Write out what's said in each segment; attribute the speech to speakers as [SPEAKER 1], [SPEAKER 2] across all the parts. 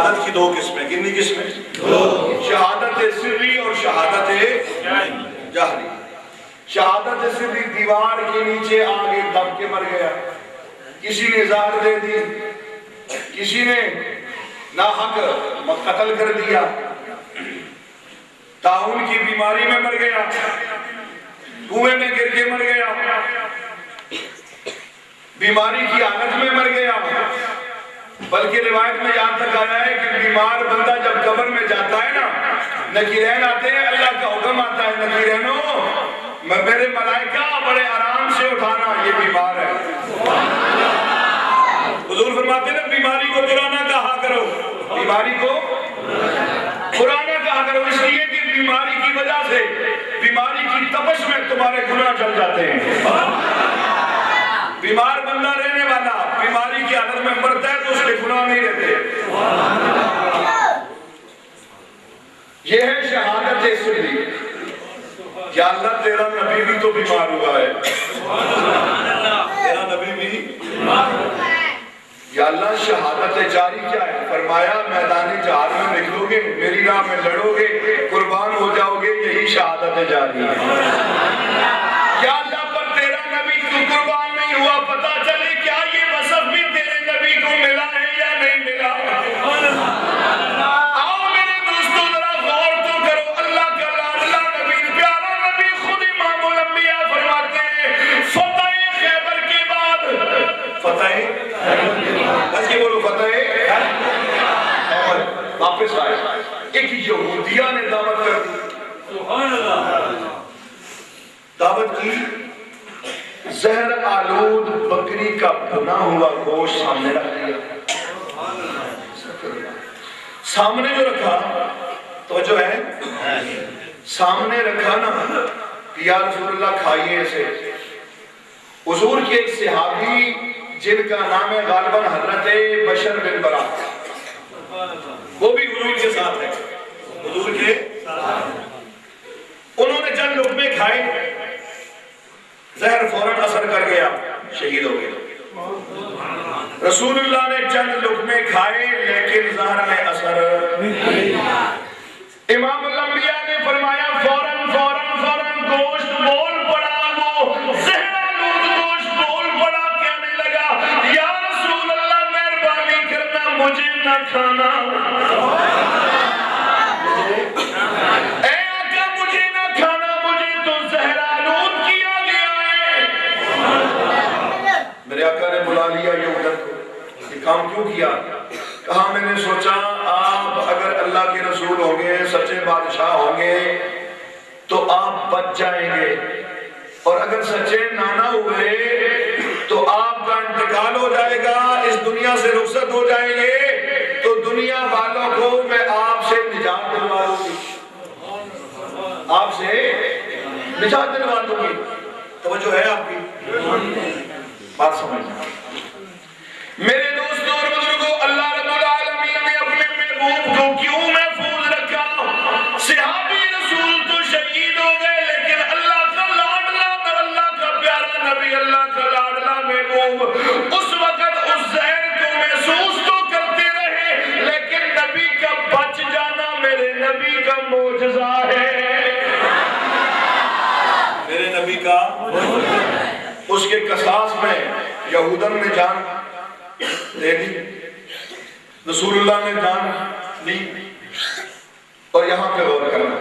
[SPEAKER 1] शहादत की दो किस्में, कितनी किस्में? शहादत सिर्री और शहादत जाहरी। शहादत सिर्री दीवार के नीचे आगे दब के मर गया, किसी ने जार दे दी, किसी ने नाहक कत्ल कर दिया, ताउन की बीमारी में मर गया, कुएं में गिर के मर गया, बीमारी की हालत में मर गया। बल्कि रिवायत में यहाँ तक आया है कि बीमार बंदा जब कब्र में जाता है ना, नकीरैन आते हैं, अल्लाह का हुक्म आता है, नकीरैनों मेरे मलाइका बड़े आराम से उठाना, ये बीमार है। हुजूर फरमाते हैं बीमारी को पुराना कहा करो, बीमारी को पुराना कहा करो, इसलिए कि बीमारी की वजह से, बीमारी की तपश में तुम्हारे गुनाह चल जाते हैं। बीमार बंदा रहने वाला बीमारी की हालत में मरता है तो उसके गुनाह नहीं रहते। यह है शहादत सिर्री। या अल्लाह तेरा नबी भी तो बीमार हुआ है, तेरा नबी भी बीमार हुआ है। या अल्लाह शहादत जारी क्या है? फरमाया मैदान जहाद में निकलोगे, मेरी राह में लड़ोगे, कुर्बान हो जाओगे, यही शहादत जारी है। या अल्लाह पर तेरा नबी तू कुर्बान नहीं हुआ, पता चले क्या ये वसफ भी तेरे नबी को मिला है या नहीं मिला। आओ मेरे दोस्तों जरा गौर तो करो, अल्लाह का लाडला नबी, प्यारा नबी, खुद इमामुल अंबिया फरमाते हैं फतेह खैबर के बाद, फतेह अच्छी बोलो, फतेह खैबर वापस आए, एक यहूदिया ने दावत कर दी, दावत की, जहर आलूद बकरी का भुना हुआ गोश्त सामने रख दिया। सामने जो रखा तो जो है सामने रखा ना, या रसूलुल्लाह खाइए इसे। हुजूर के एक सहाबी जिनका नाम है गालिबन हजरत बशर बिन बरा, वो भी हुजूर के साथ है, हुजूर के उन्होंने चंद लुकमे खाए, जहर फौरन असर कर गया, शहीद हो गए। रसूलुल्लाह ने चंद लुकमे खाए लेकिन जहर ने असर इमाम अंबिया ने फरमाया फौरन फौरन फौरन गोश्त बोल पड़ा, वो जहरालूद गोश्त बोल पड़ा, कहने लगा या रसूलल्लाह मेहरबानी करना मुझे न खाना, काम क्यों किया? कहा मैंने सोचा आप अगर अल्लाह के रसूल होंगे, सच्चे बादशाह होंगे तो आप बच जाएंगे, और अगर सच्चे नाना हुए तो आपका इंतकाल हो जाएगा, इस दुनिया से रुखसत हो जाएंगे, तो दुनिया वालों को मैं आपसे निजात दिलवा दूंगी, आपसे निजात दिलवा दूंगी। तवज्जो है आपकी बात समझना। मेरे दोस्तों और बुजुर्गों, अल्लाह रब्बुल आलमीन ने अपने महबूब को क्यों महफूज रखा? सहाबी रसूल तो शहीद हो गए, लेकिन अल्लाह का लाडला, अल्लाह का प्यारा नबी, अल्लाह का लाडला महबूब उस वक्त उस जहर को महसूस तो करते रहे, लेकिन नबी का बच जाना मेरे नबी का मौजज़ा है, मेरे नबी का। उसके कसास में यहूदन ने जान दे दी, रसूलुल्लाह ने जान ली। और यहाँ पे गौर करना,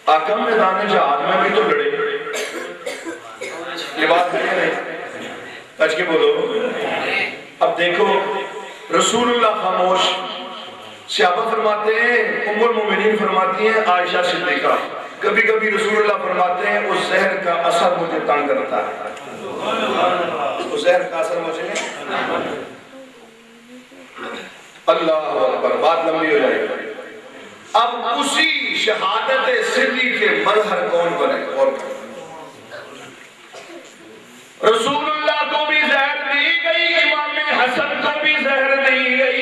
[SPEAKER 1] आका मैदान जहाद में भी तो लड़े, ये बात है नहीं, के बोलो। अब देखो रसूलुल्लाह खामोश, सहाबा फरमाते हैं, उम्मुल मोमिनीन फरमाती हैं, आयशा सिद्दीका, कभी कभी रसूलुल्लाह फरमाते हैं उस जहर का असर मुझे तंग करता है, उस जहर का असर मुझे, अल्लाह अकबर, बात लंबी हो जाएगी। अब उसी शहादत सिर्री के मरहर कौन बने? और रसूलुल्लाह को भी जहर दी गई, इमाम हसन को भी जहर दी गई।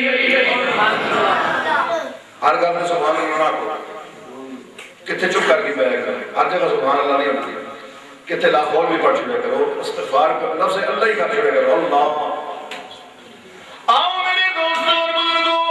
[SPEAKER 1] हर गल में सुभान अल्लाह को कितने चुप करके बैठ कर, हर जगह सुभान अल्लाह नहीं होती, कितने लाखों भी पढ़ छुड़े करो, इस्तिग़फ़ार करो, से अल्लाह ही कर छुड़े करो, अल्लाह। आओ मेरे दोस्तों और बुजुर्गों,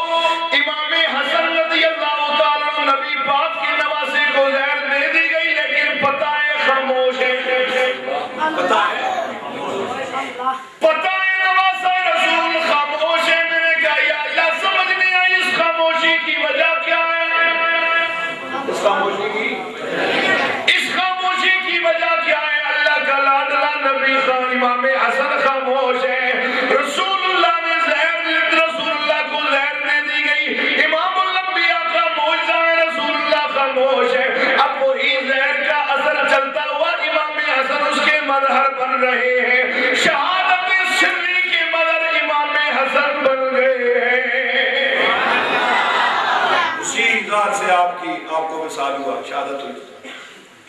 [SPEAKER 1] रहे हैं, शहादत सिर्री के मदर इमाम हसन बन गए हैं। उसी ज़ात से आपको मिसाल हुआ शहादत हुई।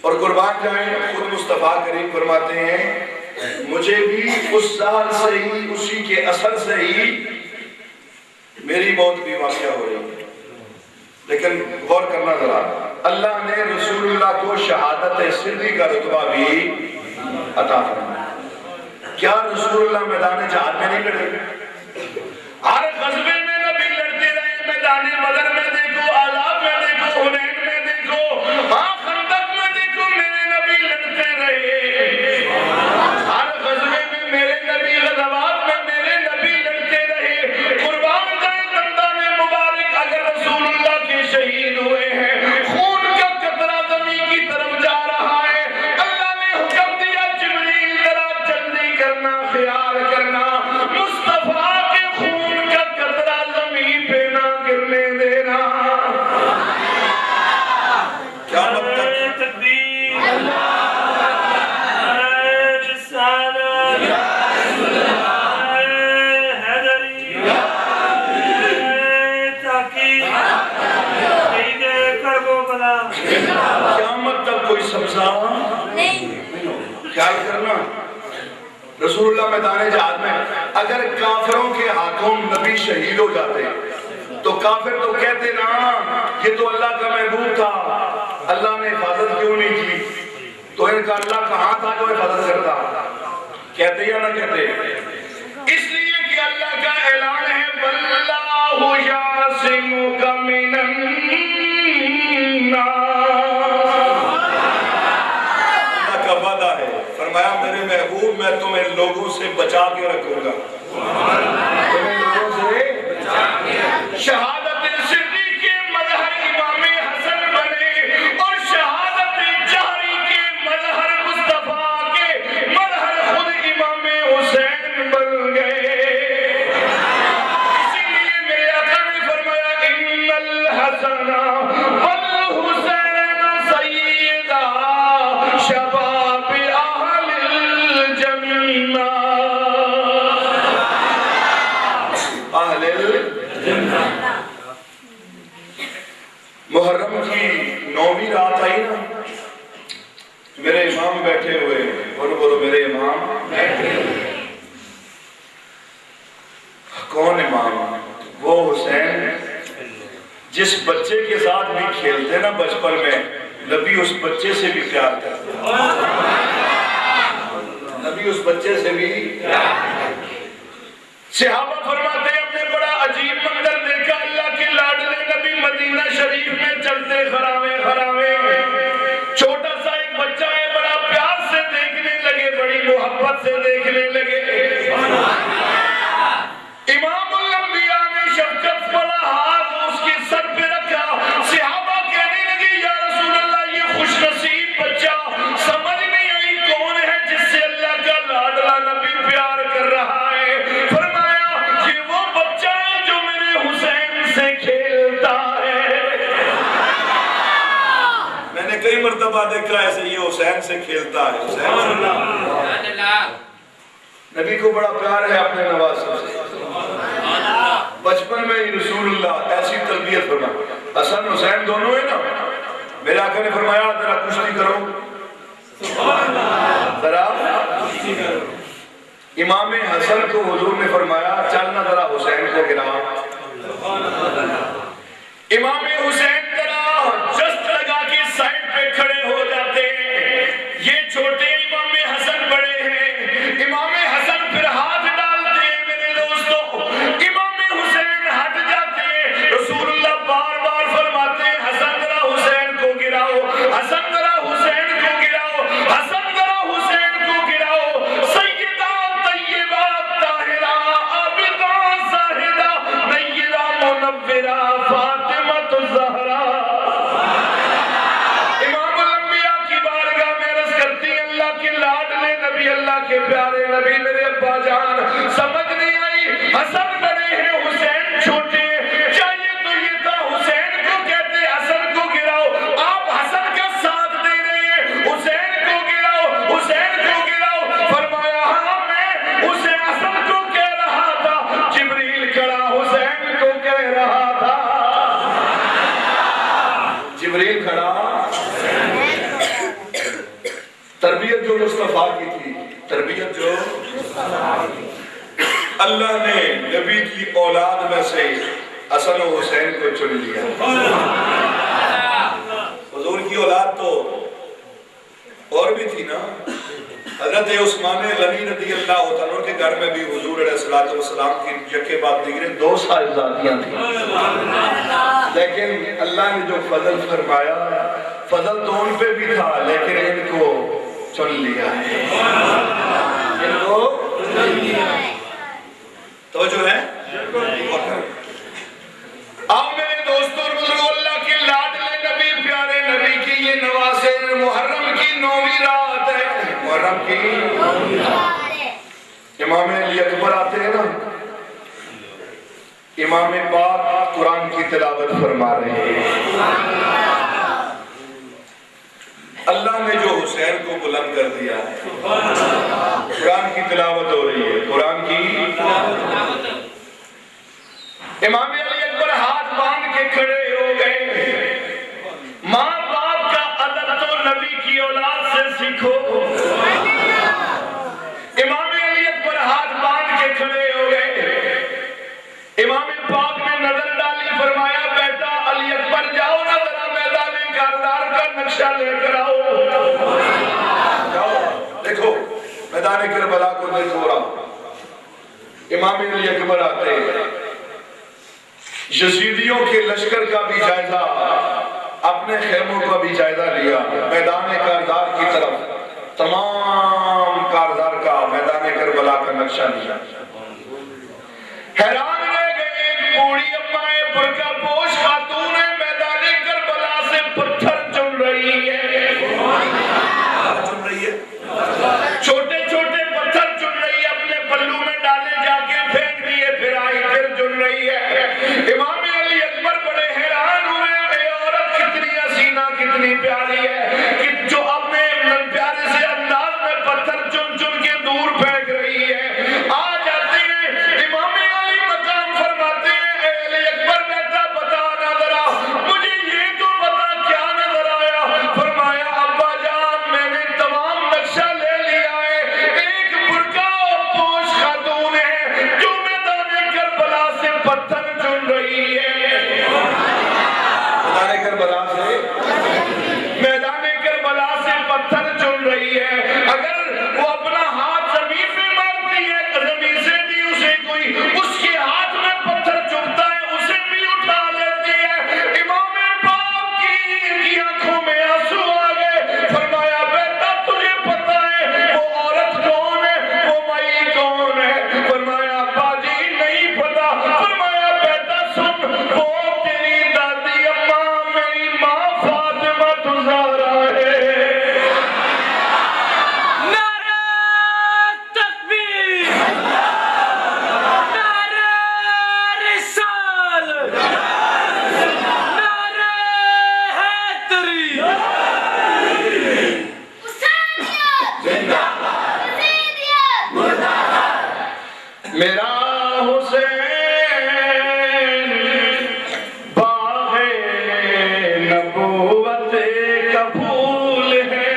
[SPEAKER 1] और कुर्बान जाएं, खुद मुस्तफा करीम फरमाते हैं मुझे भी उस ज़ात से ही, उसी के असर से ही मेरी मौत भी वाक़या हो रही है। लेकिन गौर करना जरा, अल्लाह ने रसूलुल्लाह को शहादत सिर्री का रुतबा भी अता फरमाया। क्या रसूलुल्लाह मैदान जहाद में नहीं लड़े? हर ग़ज़वे में नबी लड़ते रहे। मैदान बदर में देखो, आज़ाब में देखो, हुनैन में देखो, हाँ खंदक में देखो, मेरे नबी लड़ते रहे। हर ग़ज़वे में मेरे नबी, ग़ज़वात में मेरे नबी लड़ते रहे। कुर्बान जाए दंदान मुबारक अगर रसूलुल्लाह के शहीद हुए हैं, खून का कतरा ज़मीन की तरफ जा रहा है। अल्लाह ने हुक्म दिया जिब्रील जरा जल्दी करना, ख्याल करना, मुस्तफा के खून का कतरा ज़मीन पे ना गिरने देना। क्या मतलब? कोई सब्जा नहीं। ख्याल करना, रसूलुल्लाह मैदान जहाद में अगर काफिरों के हाथों नबी शहीद हो जाते तो काफिर तो कहते ना ये तो अल्लाह का महबूब था, अल्लाह ने हिफाजत क्यों नहीं की? तो इनका अल्लाह कहाँ था जो हिफाजत करता? कहते या ना कहते? इसलिए कि अल्लाह का ऐलान है वल्लाहु यासिमुका मिनन है। फरमाया मेरे महबूब मैं तुम्हें लोगों से बचा के रखूंगा, तुम्हें लोगों से बचा के। शहादत सिर्री के मजहर इमाम हसन बने और शहादत जहरी के मजहर मुस्तफा के मजहर खुद इमाम हुसैन बन गए। इसीलिए मेरे आका ने फरमाया इन्नल हसना वल हुसैन सय्यदा शबा मुहर्रम की 9वीं रात आई ना, मेरे इमाम बैठे हुए, बोलो मेरे इमाम बैठे हुए। कौन इमाम? वो हुसैन जिस बच्चे के साथ भी खेलते ना बचपन में, नबी उस बच्चे से भी प्यार करते, नबी उस बच्चे से भी। सहाबा फरमाते हमने बड़ा अजीब मंजर देखा, अल्लाह के लाडले नबी मदीना शरीफ में चलते खरावे खरावे, छोटा सा एक बच्चा है, बड़ा प्यार से देखने लगे, बड़ी मोहब्बत से देखने लगे। इमामुल अंबिया ने शफकत वाला हाथ उसके सर पे रखा। सहाबा कहने लगे या रसूल अल्लाह ये खुशनसीब बच्चा, समझ नहीं आई कौन है जिससे अल्लाह का लाडला नबी प्यार कर रहा है। कई मर्तबा देखा ऐसे ये हुसैन से खेलता है। नबी को बड़ा प्यार है अपने नवाज़ों से। बचपन में ही रसूलुल्लाह ऐसी तरबियत फरमा, हसन हुसैन दोनों है ना, मेरे आका ने फरमाया जरा कुश्ती करो, जरा इमाम हसन को हुजूर ने फरमाया चल ना जरा हुसैन को गिरा। इमाम हुसैन जस्ट लगा के साइड पे खड़े हो जाते। ये छोटे इमाम हसन बड़े हैं, इमाम हसन फिर हाथ डालते हैं। मेरे दोस्तों इमाम हुसैन हट जाते हैं। रसूलुल्लाह बार बार फरमाते हैं हसन जरा हुसैन को गिराओ, हसन जरा हुसैन को गिराओ, हसन जरा हुसैन को गिराओ। सैयदा तय्यबा ताहिरा आबिदा साहिदा नय्यरा मुनव्विरा फातिमा ज़हरा। अल्लाह के प्यारे नबी मेरे अब्बा जान, समझ नहीं आई हसन बड़े हैं हुसैन छोटे, चाहिए तो ये था हुसैन को कहते हसन को गिराओ। आप हसन का साथ दे रहे हैं, हुसैन को गिराओ, हुसैन को गिराओ। फरमाया तरबियत जो मुस्तफा की थी, तरबियत जो अल्लाह ने नबी की औलाद में से हसन और हुसैन को चुन लिया। हुजूर की औलाद तो और भी थी ना। हजरत उस्मान गनी रज़ी अल्लाह तआला के घर में भी हुजूर अलैहिस्सलातु वस्सलाम की यके बाद दिगरे 2 साहिबजादियां थी। लेकिन अल्लाह ने जो फजल फरमाया, फजल तो उन पे भी था, लेकिन इनको चुन लिया है, इनको तो जो है। आओ मेरे दोस्तों और बुजुर्गों, अल्लाह के लाडले नबी, प्यारे नबी की ये नवासे मुहर्रम की 9वीं रात है। मुहर्रम की इमाम अली अकबर आते हैं ना, इमाम पाक कुरान की तिलावत फरमा रहे हैं। अल्लाह ने जो हुसैन को बुलंद कर दिया है, कुरान की तिलावत हो रही है, कुरान की। इमाम अली अकबर हाथ बांध के खड़े हो गए। माँ बाप का अदब तो नबी की औलाद से सीखो। इमाम अली अकबर हाथ बांध के खड़े हो गए। इमाम पाक ने नजर डाली, फरमाया बेटा अली अकबर जाओ ना, जरा मैदान कारदार का नक्शा लेकर आओ। जाओ देखो मैदान करबला को देखो। इमाम अली अकबर आते हैं, यजीदियों के लश्कर का भी जायजा, अपने खेमों का भी जायजा लिया। मैदान कारदार की तरफ तमाम कारदार का मैदान करबला का नक्शा लिया। हैरान रह गए, एक बूढ़ी अम्मा बुर्का पोश खातून है, मैदान करबला से पत्थर चुन रही है। छोटे छोटे पत्थर चुन रही है, अपने पल्लू में डाले, जाके फेंक दिए, फिर आई, फिर चुन रही है। इमाम अली अकबर बड़े हैरान हुए, औरत कितनी हसीना, कितनी प्यारी है कि जो अपने प्यारे से अंदाज में पत्थर चुन चुन के दूर फेंक रही है। आ जाते हैं इमाम अली मकाम फरमाते हैं, अली अकबर बेटा बता ना जरा, मुझे ये तो बता क्या नजर आया। फरमाया अब्बा जान मैंने तमाम नक्शा ले लिया है, एक बुर्का पोश खातून है जो मैदान करबला से पत्थर चुन रही है। मैदान करबला से पत्थर चुन रही है। अगर वो अपना हाथ जमीन पे मारती है, जमीन से भी उसे कोई उसके हाथ में पत्थर चुभता है, उसे भी उठा लेती है। इमाम पाक की आंखों में आंसू आ गए। फरमाया बेटा तुझे पता है वो औरत कौन है, वो माई कौन है? फरमाया बाजी नहीं पता। फरमाया बेटा सुन, वो तेरी दादी अम्मा, मेरी माँ फातिमा तुज़ारा है। मेरा हुसैन बाग़े नबूवत का फूल है।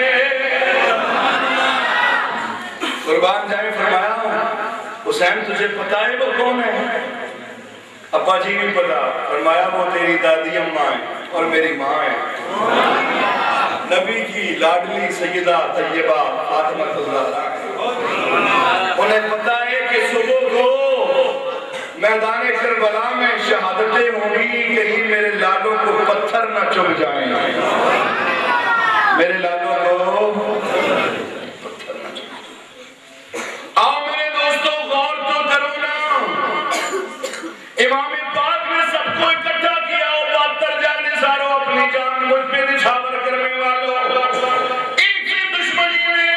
[SPEAKER 1] कुर्बान जाए। फरमाया हुसैन तुझे पता है वो कौन है? अब्बा जी नहीं पता। फरमाया वो तेरी दादी अम्मा है और मेरी माँ है, नबी की लाडली सैयदा तैयबा फातिमा तुज़ारा। उन्हें पता है कि सुबह को मैदान करबला में शहादतें होंगी, कहीं मेरे लालों को पत्थर न चुभ जाएं, मेरे लालों को पत्थर न चुभ। आओ मेरे दोस्तों गौर तो करो ना, इमाम पाक ने सबको इकट्ठा किया। 72 जाने सारो अपनी जान मुझ पे निछावर करने वालों, इनकी दुश्मनी में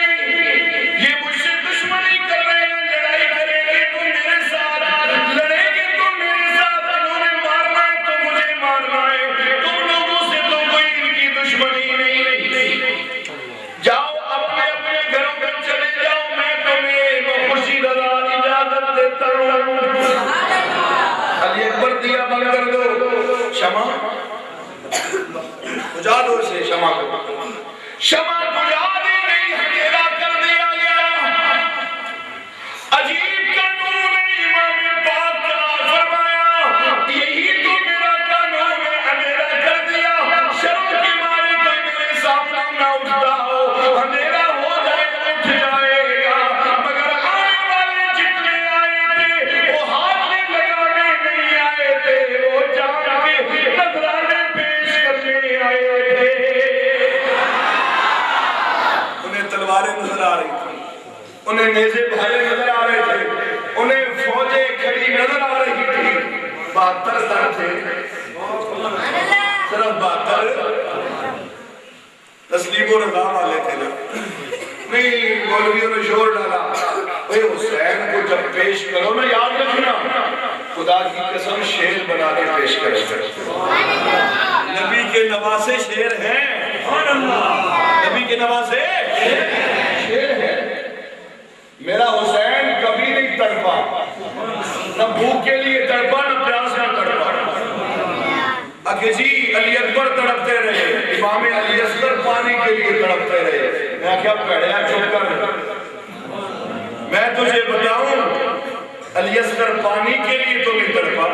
[SPEAKER 1] ये मुझसे दुश्मनी कर रहे हैं, लड़ाई करेंगे तो मेरे साथ, लड़ेंगे तो मेरे साथ, इन्होंने मारना है तो मुझे मारना है, तुम लोगों से तो कोई इनकी दुश्मनी नहीं। जाओ अपने अपने घरों में चले जाओ, मैं तुम्हें खुशी रजा इजाजत देता हूँ। अली अकबर दिया बंद कर दो, क्षमा बुझा दो, इसे क्षमा को क्षमा बुझा दी गई है। उन्हें नेज़े भाई नजर आ रहे थे, उन्हें फौजें खड़ी नजर आ रही थी। 72 सर थे, सिर्फ 72 तस्लीम और रज़ा वाले थे ना। नहीं, मौलवियों ने शोर डाला, भाई हुसैन को जब पेश करो ना, याद रखना खुदा की कसम शेर बना के पेश करो। नबी के नवासे शेर हैं, नबी के नवासे शेर है। मेरा हुसैन कभी नहीं तड़पा, न भूख के लिए तड़पा, न प्यास में तड़पा। अके जी अली अकबर तड़पते रहे, इमाम अली असगर पानी के लिए तड़पते रहे। मैं क्या पढ़िया, चुप कर, मैं तुझे बताऊं अली असगर पानी के लिए तो नहीं तड़पा।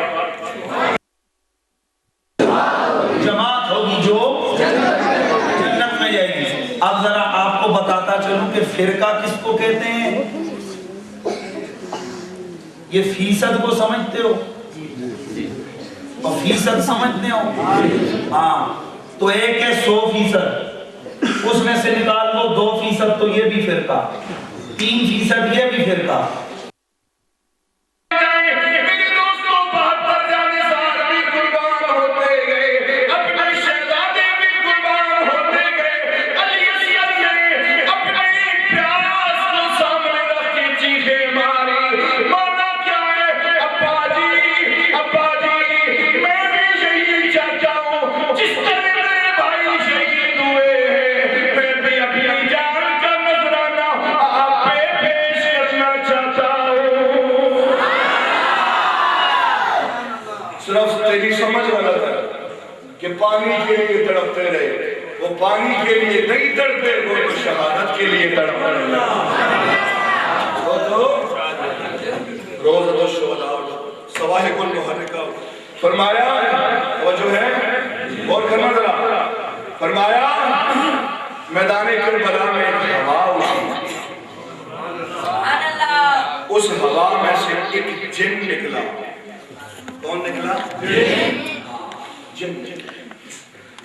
[SPEAKER 2] जमात होगी जो जन्नत में जाएगी। अब जरा आपको बताता चलूं कि फिरका किसको कहते हैं। ये फीसद को समझते हो, और फीसद समझते हो? हाँ, तो एक है 100%, उसमें से निकाल लो 2% तो ये भी फिरका, 3% ये भी फिरका।
[SPEAKER 1] कि पानी के लिए तड़पते रहे, वो पानी के लिए नहीं तड़पे, वो तो शहादत के लिए तड़पते रहे। वो तो रोज तो शोला सवाहिकुल मुहर्रिका फरमाया, वो जो है और करना जरा, फरमाया मैदान करबला में हवा उठी, उस हवा में से एक जिन निकला। कौन निकला? जिन।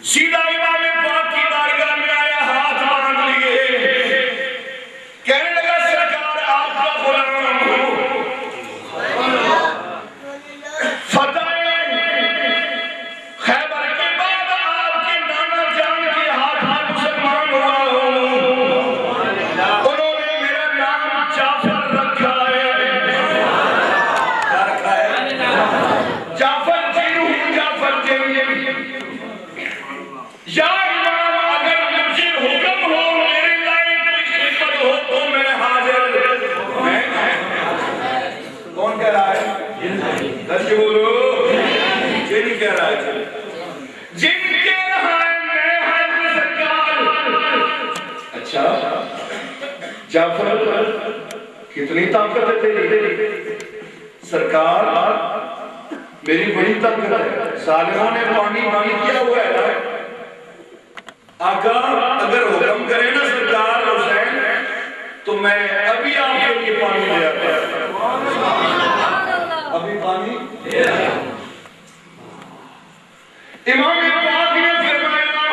[SPEAKER 1] सीधा इमाम पाक की बारगाह में आया, हाथ बांध लिए, कहने लगा सरकार आपका गुलाम हूं, फतह खैबर के बाद आपके नाना जान के हाथ में मुसलमान हुआ हूं, उन्होंने मेरा नाम जाफर रखा है। क्या रखा है? जाफर जिन हूं, जाफर जिन। या इमाम, अगर मुझे हुक्म हो, मेरे लायक कोई खिदमत हो तो मैं हाजिर। कौन कह रहा है? दस के बोलो। जिन कह रहा है, जिन कह रहा है, मैं हाजिर सरकार। अच्छा, जाफर कितनी ताकत है तेरी? सरकार मेरी बड़ी ताकत है, सालिहों ने पानी पानी किया हुआ है ना। आका अगर हुक्म करे ना सरकार हुसैन, तो मैं अभी आपके लिए पानी ले आता। अभी पानी इमाम पाक ने फरमाया,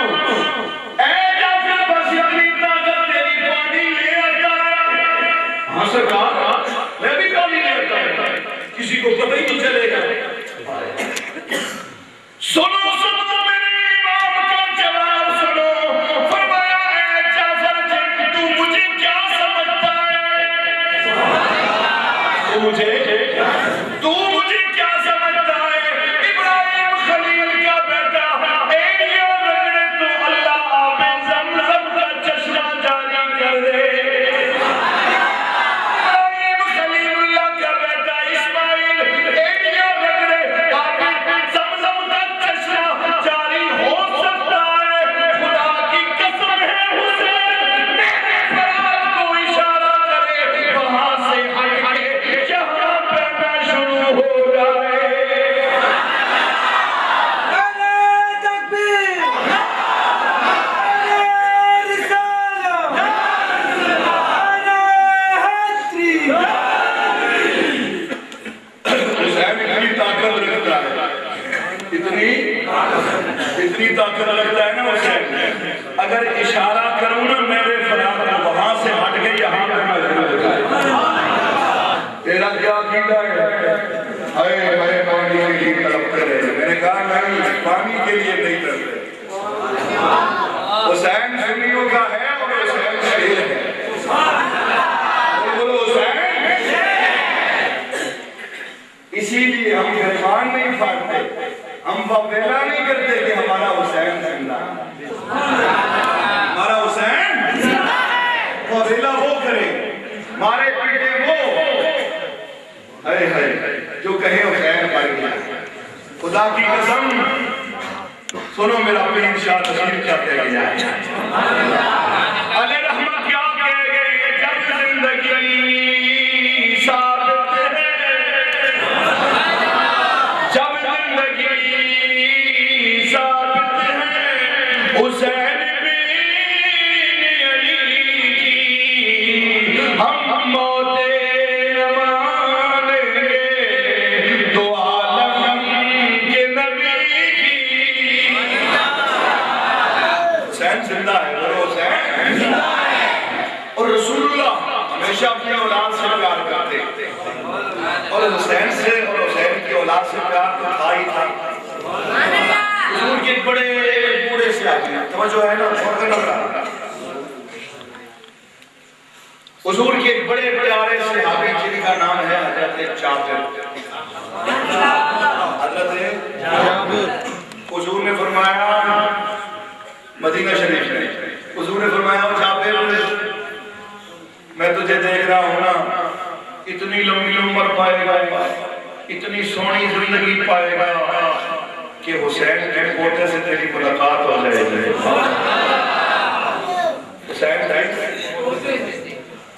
[SPEAKER 1] ऐ जाफर बस इतनी ताकत तेरी, पानी ले आता है। हाँ सरकार, मैं भी पानी ले आता, किसी को पता ही नहीं चलेगा। सुनो सुनो मेरे इमाम का जवाब सुनो। फरमाया, ऐ जाफर जिन, तू मुझे क्या समझता है? तू मुझे क्या समझता है? इब्राहिम खलील का बेटा, एलिया रगड़े तो अल्लाह आबे ज़मज़म का चश्मा जारी कर दे। इब्राहिम खलीलुल्लाह का बेटा इस्माइल, एलिया रगड़े आबे ज़मज़म का चश्मा जारी इतनी ताकत लगता है ना उसे, अगर इशारा करूं ना मेरे फरार वहां से हट के यहाँ पे मैं तेरा क्या कीड़ा है, हाय हाय पानी के लिए तड़पते रहे। मैंने कहा नहीं, पानी के लिए नहीं तड़पते। हुसैन सुन्नियों का है और हुसैन शेर है। बोलो हुसैन। इसीलिए हम गिरबान नहीं फाड़ते, हम वेला नहीं करते कि हमारा हुसैन जिंदा, हमारा हुसैन वेला वो करे, मारे पीटे वो, हाय हाय जो कहे हुसैन मर गया। खुदा की कसम सुनो मेरा पीर शाह तशरीफ क्या कह गया है। अली रहमत क्या कह गए, जब जिंदगी साबित है, जब जिंदगी साबित है, हुसैन बिन अली की हम मौते मानेंगे, तो आलम के नबी की। हुसैन जिंदा है, बोलो हुसैन जिंदा है। और रसूलुल्लाह हमेशा अपनी औलाद से प्यार करते, और हुसैन से और हुसैन की औलाद से प्यार तो था ही था। हुजूर के बड़े बूढ़े से आदमी, समझो है ना, हुजूर के बड़े प्यारे सहाबी जिनका नाम है हजरत जाबिर। हजरत जाबिर हुजूर ने फरमाया मदीना शरीफ में, हुजूर ने फरमाया जाबिर मैं तुझे देख रहा हूं ना, इतनी लंबी उम्र पाएगा, इतनी सोहनी जिंदगी पाएगा कि हुसैन के पोते से तेरी मुलाकात हो जाएगी। हुसैन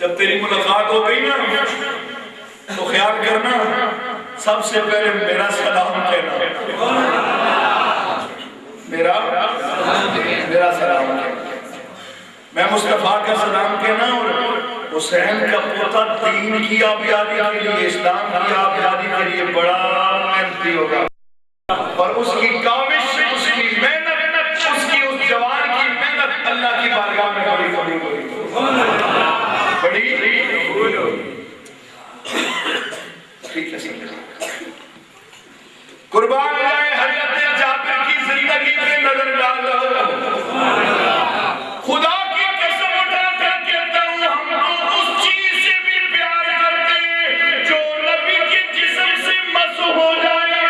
[SPEAKER 1] जब तेरी मुलाकात हो गई ना, तो ख्याल करना सबसे पहले मेरा सलाम कहना, मेरा सलाम कहना, मैं मुस्तफा का सलाम कहना। और हुसैन का पोता दीन की आबियादी के लिए, इस्लाम की आबियादी के लिए बड़ा मेहनती होगा, और उसकी काविश, उसकी मेहनत, उसकी उस जवान की मेहनत अल्लाह की बारगाह में बड़ी कबूल होगी, बड़ी ठीक है। कुर्बान जाए हजरत जाबिर की जिंदगी में नजर डालो, खुदा की कसम उठा कर कहता हूं हम तो उस चीज से भी प्यार करते हैं जो नबी के जिस्म से मस हो जाए,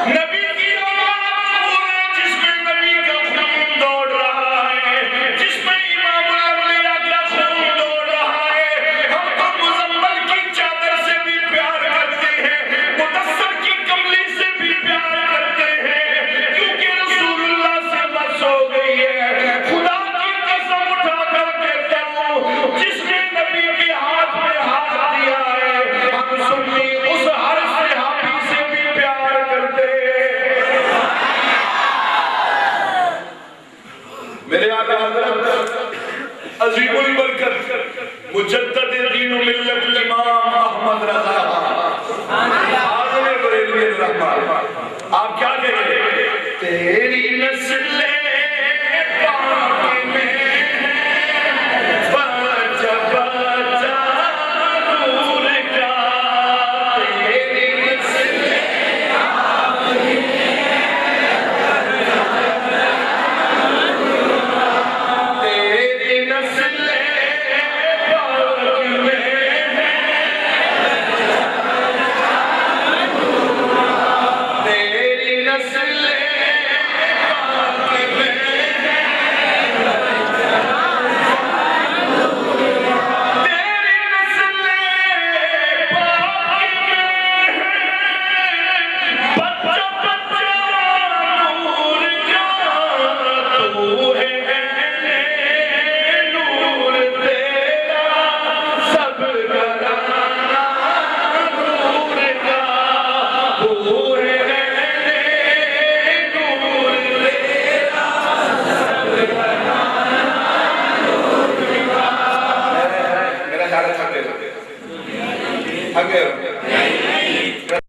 [SPEAKER 1] नबी की औलाद जिसमें नबी का खून दौड़ रहा है, जिसमें इमामुल अंबिया का खून दौड़ रहा है। हम तो मुजम्मल की चादर से भी प्यार करते हैं, मुदस्सर की कमली से भी प्यार करते हैं, क्योंकि रसूलुल्लाह से मस हो गई है। खुदा की कसम उठा कर कहता हूं जिसने नबी के हाथ में हाथ दिया है, हम सुन्नी उस हर सहाबी से भी प्यार करते हैं। मेरे आका हजरत अजीमुल बरकत मुजद्दिद दीन व मिल्लत इमाम अहमद रज़ा आज़म बरेलवी रहमान, आप क्या कहेंगे? तेरी नस्ले पाक में बचा बचा नूर का, तेरी नस्ले पाक में तेरी नस्ले पाक में तेरी नस्ले थक गए